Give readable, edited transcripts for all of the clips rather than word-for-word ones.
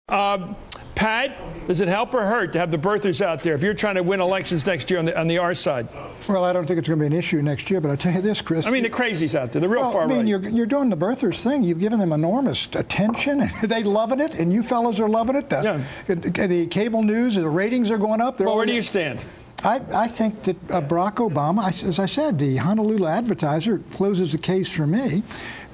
Pat, does it help or hurt to have the birthers out there if you're trying to win elections next year on the R side? Well, I don't think it's going to be an issue next year, but I'll tell you this, Chris. I mean, the crazies out there, the real far right. I mean, you're doing the birthers thing. You've given them enormous attention. They loving it, and you fellas are loving it. The cable news, the ratings are going up. Well, where do you stand? I think that Barack Obama, as I said, the Honolulu Advertiser closes the case for me.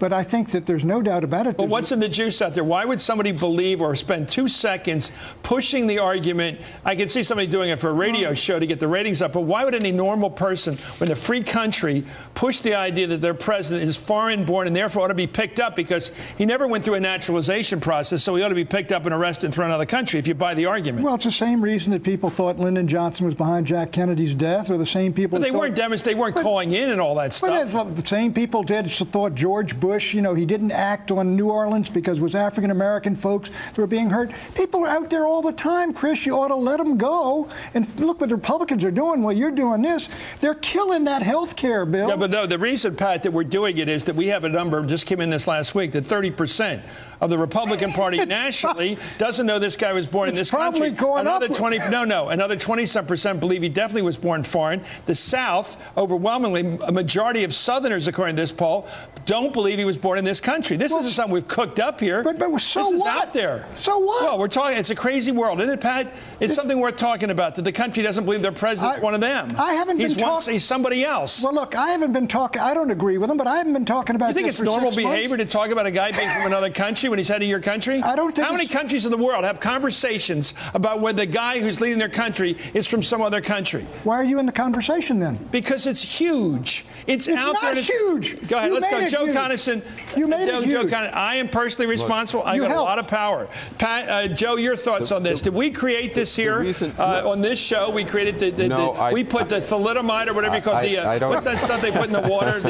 But I think that there's no doubt about it. But what's in the juice out there? Why would somebody believe or spend 2 seconds pushing the argument? I can see somebody doing it for a radio show to get the ratings up, but why would any normal person in a free country push the idea that their president is foreign born and therefore ought to be picked up because he never went through a naturalization process, so he ought to be picked up and arrested and thrown out of the country if you buy the argument? Well, it's the same reason that people thought Lyndon Johnson was behind Jack Kennedy's death, or the same people. But they weren't calling in and all that stuff. But the same people thought George Bush, he didn't act on New Orleans because it was African-American folks that were being hurt. People are out there all the time, Chris. You ought to let them go. And look what the Republicans are doing. Well, you're doing this. They're killing that health care bill. Yeah, but no, the reason, Pat, that we're doing it is that we have a number, just came in this last week, that 30% of the Republican Party nationally doesn't know this guy was born in this country. Another 20-some% believe he definitely was born foreign. The South, overwhelmingly, a majority of Southerners, according to this poll, don't believe he was born in this country. This isn't something we've cooked up here. But so this is what? out there. So what? Well, we're talking. It's a crazy world, isn't it, Pat? It's something worth talking about. That the country doesn't believe their president's one of them. I haven't been talking. He's somebody else. Well, look, I haven't been talking. I don't agree with him, but I haven't been talking about. You think it's normal behavior to talk about a guy being from another country when he's head of your country? I don't think. How many countries in the world have conversations about whether the guy who's leading their country is from some other country? Why are you in the conversation then? Because it's huge. It's out there. It's not huge. Go ahead. Let's go, Joe Conason. You made it huge. I am personally responsible. I got a lot of power. Pat, Joe, your thoughts on this? Did we create this here on this show? We created we put the thalidomide or whatever you call it. What's that stuff they put in the water?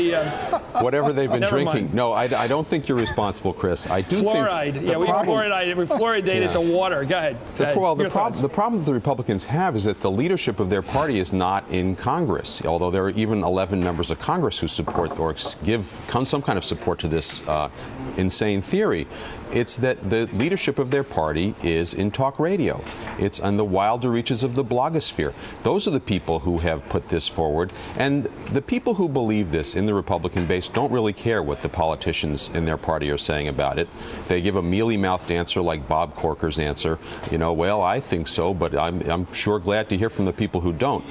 fluoride. think we fluoridated the water. Go ahead. The problem that the Republicans have is that the leadership of their party is not in Congress, although there are even 11 members of Congress who support or give some kind of support to this insane theory. It's that the leadership of their party is in talk radio. It's on the wilder reaches of the blogosphere. Those are the people who have put this forward. And the people who believe this in the Republican base don't really care what the politicians in their party are saying about it. They give a mealy-mouthed answer like Bob Corker's answer. Well, I think so, but I'm sure glad to hear from the people who don't.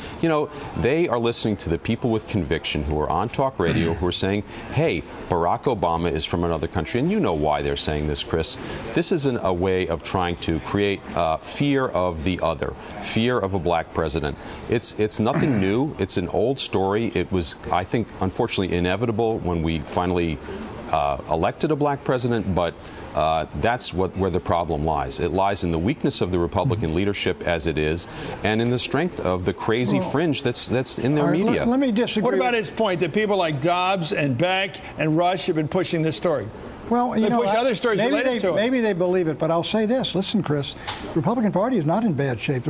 They are listening to the people with conviction who are on talk radio who are saying, hey, Barack Obama is from another country. And you know why they're saying this, Chris. This isn't a way of trying to create fear of the other, fear of a black president. It's nothing new. It's an old story. It was, I think, unfortunately inevitable when we finally elected a black president, but that's where the problem lies. It lies in the weakness of the Republican leadership as it is, and in the strength of the crazy fringe that's in their media. Let me disagree. What about his point that people like Dobbs and Beck and Rush have been pushing this story? Well, they push other stories related to it. Maybe they believe it, but I'll say this. Listen, Chris, the Republican Party is not in bad shape.